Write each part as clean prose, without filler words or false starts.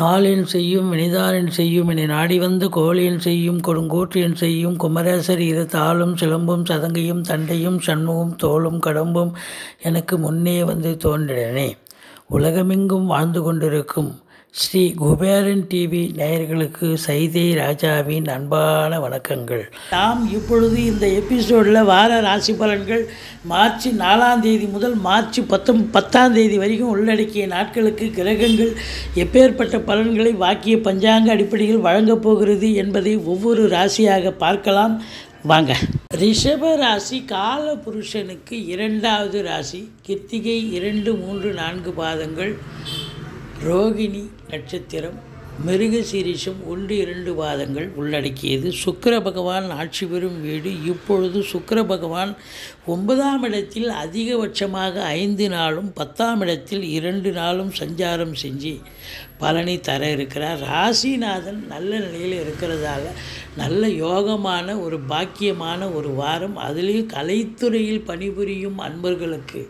நாளென் செய்யும் வினைதானென் செய்யும் என்னை நாடி வந்த கோளென் செய்யும் கொடுங்கூற்றென் செய்யும் குமரேசர் இரு தாளும் சிலம்பும் சதங்கையும் தண்டையும் சண்முகம் தோளும் கடம்பும் எனக்கு முன்னே வந்து தோன்றினனே. உலகமெங்கும் வாழ்ந்து கொண்டிருக்கும் ஸ்ரீ குபேரன் டிவி நேயர்களுக்கு சைதை ராஜாவின் அன்பான வணக்கங்கள். நாம் இப்பொழுது இந்த எபிசோடில் வார ராசி பலன்கள் மார்ச் 4ஆம் தேதி முதல் மார்ச் 10ஆம் தேதி வரைக்கும் உள்ளடக்கிய நாட்களுக்கு கிரகங்கள் எப்பேற்பட்ட பலன்களை வாக்கிய பஞ்சாங்க அடிப்படையில் வழங்கப் போகிறது என்பதை ஒவ்வொரு ராசியாக பார்க்கலாம். வாங்க. ரிஷப ராசி கால புருஷனுக்கு 2வது ராசி. கிருத்திகை 2, 3, 4 பாதங்கள், ரோகிணி நட்சத்திரம், மிருகசீரிஷம் 1, 2 பாதங்கள் உள்ளடக்கியது. சுக்கிர பகவான் ஆட்சி பெறும் வீடு. இப்பொழுது சுக்கிர பகவான் 9ஆம் இடத்தில் அதிகபட்சமாக 5 நாளும் 10ஆம் இடத்தில் 2 நாளும் சஞ்சாரம் செஞ்சு பலனை தர இருக்கிறார். ராசிநாதன் நல்ல நிலையில் இருக்கிறதால நல்ல யோகமான ஒரு பாக்கியமான ஒரு வாரம். அதுலேயும் கலைத்துறையில் பணிபுரியும் அன்பர்களுக்கு,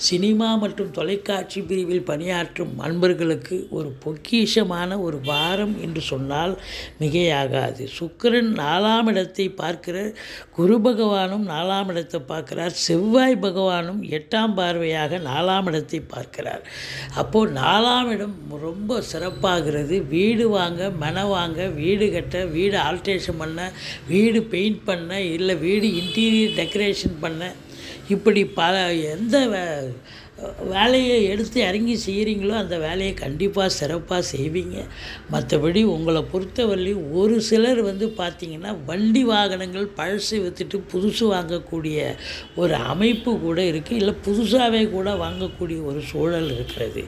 சினிமா மற்றும் தொலைக்காட்சி பிரிவில் பணியாற்றும் அன்பர்களுக்கு ஒரு பொக்கிஷமான ஒரு வாரம் என்று சொன்னால் மிகையாகாது. சுக்கிரன் 4ஆம் இடத்தை பார்க்கிறார். குரு பகவானும் 4ஆம் இடத்தை பார்க்கிறார். செவ்வாய் பகவானும் 8ஆம் பார்வையாக 4ஆம் இடத்தை பார்க்கிறார். அப்போது 4ஆம் இடம் ரொம்ப சிறப்பாகிறது. வீடு வாங்க, மனை வாங்க, வீடு கட்ட, வீடு ஆல்ட்ரேஷன் பண்ண, வீடு பெயிண்ட் பண்ண, இல்லை வீடு இன்டீரியர் டெக்கரேஷன் பண்ண, இப்படி எந்த வேலையை எடுத்து இறங்கி செய்கிறீங்களோ அந்த வேலையை கண்டிப்பாக சிறப்பாக செய்வீங்க. மற்றபடி உங்களை பொறுத்தவரையிலும் ஒரு சிலர் பார்த்திங்கன்னா வண்டி வாகனங்கள் பழசு விற்றுட்டு புதுசு வாங்கக்கூடிய ஒரு அமைப்பு கூட இருக்குது. இல்லை புதுசாகவே கூட வாங்கக்கூடிய ஒரு சூழல் இருக்கிறது.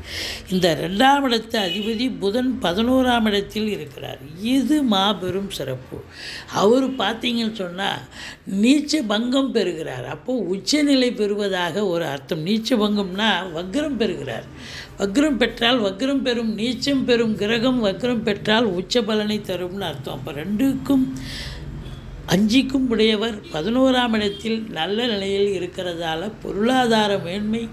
இந்த 2ஆம் இடத்து அதிபதி புதன் 11ஆம் இடத்தில் இருக்கிறார். இது மாபெரும் சிறப்பு. அவர் பார்த்திங்கன்னு சொன்னால் நீச்ச பங்கம் பெறுகிறார். அப்போது உச்சநிலை பெறுவதாக ஒரு அர்த்தம். நீச்ச பங்கம்னா வக்ரம் பெறுகிறார். வக்ரம் பெற்றால் வக்ரம் பெறும், நீச்சம் பெறும் கிரகம் வக்ரம் பெற்றால் உச்ச பலனை தரும்னு அர்த்தம். அப்போ 2க்கும் 5க்கும் உடையவர் 11ஆம் இடத்தில் நல்ல நிலையில் இருக்கிறதால பொருளாதார மேன்மை,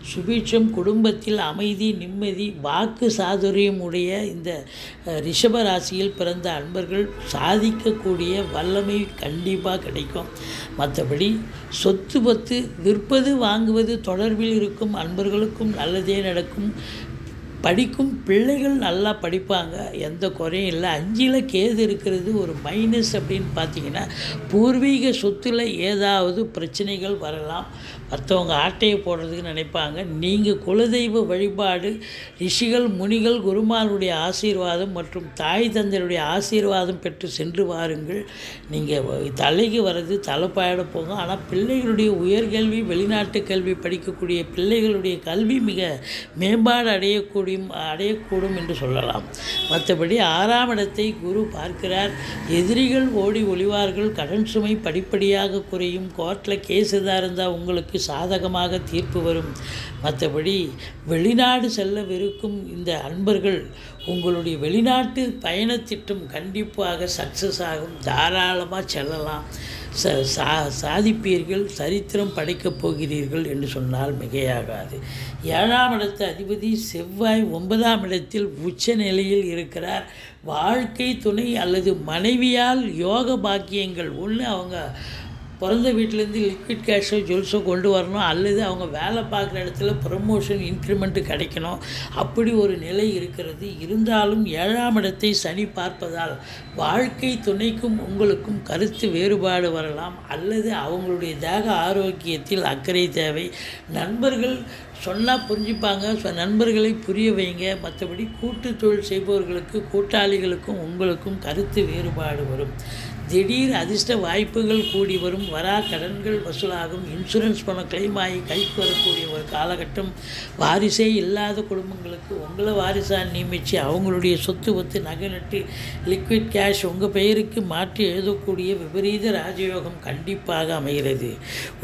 சுபீட்சம், குடும்பத்தில் அமைதி, நிம்மதி, வாக்கு சாதுரியம் உடைய இந்த ரிஷப ராசியில் பிறந்த அன்பர்கள் சாதிக்கக்கூடிய வல்லமை கண்டிப்பாக கிடைக்கும். மற்றபடி சொத்து பத்து விற்பது வாங்குவது தொடர்பில் இருக்கும் அன்பர்களுக்கும் நல்லதே நடக்கும். படிக்கும் பிள்ளைகள் நல்லா படிப்பாங்க, எந்த குறையும் இல்லை. 5ல் கேது இருக்கிறது ஒரு மைனஸ் அப்படின்னு பார்த்தீங்கன்னா பூர்வீக சொத்தில் ஏதாவது பிரச்சனைகள் வரலாம். மற்றவங்க ஆட்டையை போடுறதுக்கு நினைப்பாங்க. நீங்கள் குலதெய்வ வழிபாடு, ரிஷிகள் முனிகள் குருமாருடைய ஆசீர்வாதம் மற்றும் தாய் தந்தையுடைய ஆசீர்வாதம் பெற்று சென்று வாருங்கள். நீங்கள் தலைக்கு வர்றது தலைப்பாயிட போகும். ஆனால் பிள்ளைகளுடைய உயர்கல்வி, வெளிநாட்டு கல்வி படிக்கக்கூடிய பிள்ளைகளுடைய கல்வி மிக மேம்பாடு அடையக்கூடும் என்று சொல்லலாம். மற்றபடி 6ஆம் இடத்தை குரு பார்க்கிறார். எதிரிகள் ஓடி ஒளிவார்கள். கடன் சுமை படிப்படியாக குறையும். கோர்ட்டில் கேஸ் எதாக இருந்தால் உங்களுக்கு சாதகமாக தீர்ப்பு வரும். மற்றபடி வெளிநாடு செல்லவிருக்கும் இந்த அன்பர்கள் உங்களுடைய வெளிநாட்டு பயணத்திட்டம் கண்டிப்பாக சக்ஸஸ் ஆகும். தாராளமாக செல்லலாம், சாதிப்பீர்கள், சரித்திரம் படைக்கப் போகிறீர்கள் என்று சொன்னால் மிகையாகாது. 7ஆம் இடத்து அதிபதி செவ்வாய் 9ஆம் இடத்தில் உச்ச நிலையில் இருக்கிறார். வாழ்க்கை துணை அல்லது மனைவியால் யோக பாக்கியங்கள். ஒன்று அவங்க பிறந்த வீட்டிலேருந்து லிக்விட் கேஷோ ஜுவல்ஸோ கொண்டு வரணும், அல்லது அவங்க வேலை பார்க்குற இடத்துல ப்ரமோஷன் இன்க்ரிமெண்ட்டு கிடைக்கணும். அப்படி ஒரு நிலை இருக்கிறது. இருந்தாலும் 7ஆம் இடத்தை சனி பார்ப்பதால் வாழ்க்கை துணைக்கும் உங்களுக்கும் கருத்து வேறுபாடு வரலாம், அல்லது அவங்களுடைய தேக ஆரோக்கியத்தில் அக்கறை தேவை. நண்பர்கள் சொன்னால் புரிஞ்சுப்பாங்க, நண்பர்களை புரிய வைங்க. மற்றபடி கூட்டு தொழில் செய்பவர்களுக்கு, கூட்டாளிகளுக்கும் உங்களுக்கும் கருத்து வேறுபாடு வரும். திடீர் அதிர்ஷ்ட வாய்ப்புகள் கூடி வரும். வரா கடன்கள் வசூலாகும். இன்சூரன்ஸ் பணம் கிளைம் ஆகி கைக்கு வரக்கூடிய ஒரு காலகட்டம். வாரிசே இல்லாத குடும்பங்களுக்கு உங்களை வாரிசாக நியமித்து அவங்களுடைய சொத்து ஒத்து நகை நட்டு லிக்விட் கேஷ் உங்கள் பெயருக்கு மாற்றி எழுதக்கூடிய விபரீத ராஜயோகம் கண்டிப்பாக அமைகிறது.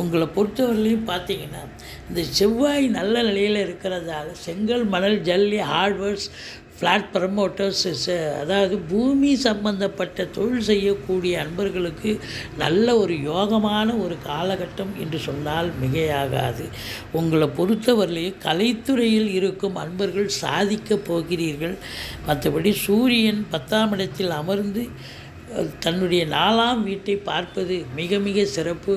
உங்களை பொறுத்தவரையிலையும் பார்த்தீங்கன்னா இந்த செவ்வாய் நல்ல நிலையில் இருக்கிறதால செங்கல், மணல், ஜல்லி, ஹார்ட்வேர்ஸ், ஃப்ளாட் ப்ரமோட்டர்ஸ், அதாவது பூமி சம்பந்தப்பட்ட தொழில் செய்யக்கூடிய அன்பர்களுக்கு நல்ல ஒரு யோகமான ஒரு காலகட்டம் என்று சொன்னால் மிகையாகாது. உங்களை பொறுத்தவரையிலே கலைத்துறையில் இருக்கும் அன்பர்கள் சாதிக்கப் போகிறீர்கள். மற்றபடி சூரியன் 10ஆம் இடத்தில் அமர்ந்து தன்னுடைய 4ஆம் வீட்டை பார்ப்பது மிக மிக சிறப்பு.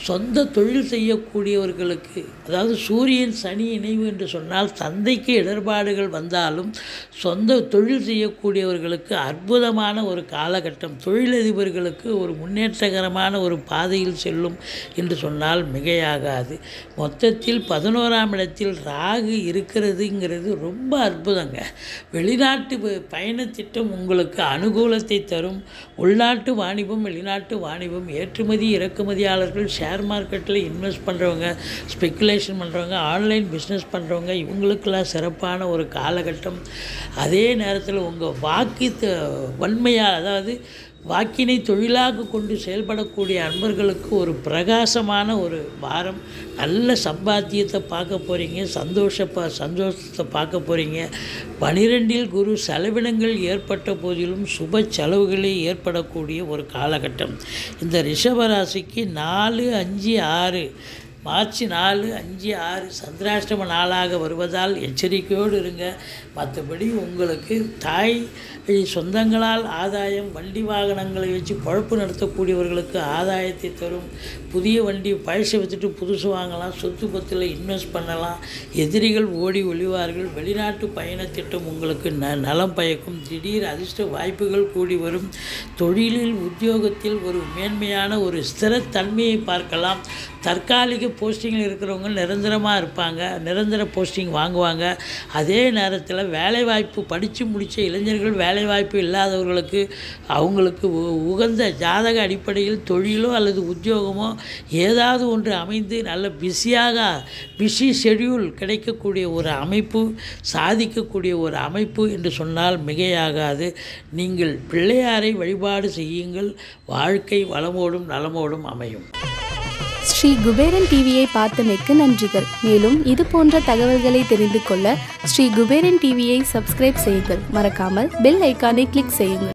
சொந்த தொழில் செய்யக்கூடியவர்களுக்கு, அதாவது சூரியன் சனி இணைவு என்று சொன்னால் சந்தைக்கு இடர்பாடுகள் வந்தாலும் சொந்த தொழில் செய்யக்கூடியவர்களுக்கு அற்புதமான ஒரு காலகட்டம், தொழிலதிபர்களுக்கு ஒரு முன்னேற்றகரமான ஒரு பாதையில் செல்லும் என்று சொன்னால் மிகையாகாது. மொத்தத்தில் 11ஆம் இடத்தில் ராகு இருக்கிறதுங்கிறது ரொம்ப அற்புதங்க. வெளிநாட்டு பயணத்திட்டம் உங்களுக்கு அனுகூலத்தை தரும். உள்நாட்டு வாணிபம், வெளிநாட்டு வாணிபம், ஏற்றுமதி இறக்குமதியாளர்கள், ஷேர் மார்க்கெட்டில் இன்வெஸ்ட் பண்ணுறவங்க, ஸ்பெக்குலேஷன் பண்ணுறவங்க, ஆன்லைன் பிஸ்னஸ் பண்ணுறவங்க, இவங்களுக்கெல்லாம் சிறப்பான ஒரு காலகட்டம். அதே நேரத்தில் உங்கள் வாக்கு வன்மையாக, அதாவது வாக்கினை தொழிலாக கொண்டு செயல்படக்கூடிய அன்பர்களுக்கு ஒரு பிரகாசமான ஒரு வாரம். நல்ல சம்பாத்தியத்தை பார்க்க போகிறீங்க, சந்தோஷத்தை பார்க்க போகிறீங்க. 12இல் குரு, செலவினங்கள் ஏற்பட்ட போதிலும் சுப செலவுகளே ஏற்படக்கூடிய ஒரு காலகட்டம். இந்த ரிஷபராசிக்கு 4, 5, 6 மார்ச் 4, 5, 6 சந்திராஷ்டம நாளாக வருவதால் எச்சரிக்கையோடு இருங்க. மற்றபடி உங்களுக்கு தாய் சொந்தங்களால் ஆதாயம், வண்டி வாகனங்களை வச்சு பழப்பு நடத்தக்கூடியவர்களுக்கு ஆதாயத்தை தரும். புதிய வண்டி பழசை விற்றுட்டு புதுசு வாங்கலாம், சொத்து பத்தில் இன்வெஸ்ட் பண்ணலாம். எதிரிகள் ஓடி ஒளிவார்கள். வெளிநாட்டு பயணத்திட்டம் உங்களுக்கு நலம் பயக்கும். திடீர் அதிர்ஷ்ட வாய்ப்புகள் கூடி வரும். தொழிலில், உத்தியோகத்தில் ஒரு மேன்மையான ஒரு ஸ்திரத்தன்மையை பார்க்கலாம். தற்காலிக போஸ்டிங்கில் இருக்கிறவங்க நிரந்தரமாக இருப்பாங்க, நிரந்தர போஸ்டிங் வாங்குவாங்க. அதே நேரத்தில் வேலைவாய்ப்பு, படித்து முடித்த இளைஞர்கள், வேலைவாய்ப்பு இல்லாதவர்களுக்கு அவங்களுக்கு உகந்த ஜாதக அடிப்படையில் தொழிலோ அல்லது உத்தியோகமோ ஏதாவது ஒன்று அமைந்து நல்ல பிஸி ஷெட்யூல் கிடைக்கக்கூடிய ஒரு அமைப்பு, சாதிக்கக்கூடிய ஒரு அமைப்பு என்று சொன்னால் மிகையாகாது. நீங்கள் பிள்ளையாரை வழிபாடு செய்யுங்கள். வாழ்க்கை வளமோடும் நலமோடும் அமையும். ஸ்ரீ குபேரன் டிவியை பார்த்தமைக்கு நன்றிகள். மேலும் இது போன்ற தகவல்களை தெரிந்து கொள்ள ஸ்ரீ குபேரன் டிவியை சப்ஸ்கிரைப் செய்யுங்கள். மறக்காமல் பெல் ஐக்கானை கிளிக் செய்யுங்கள்.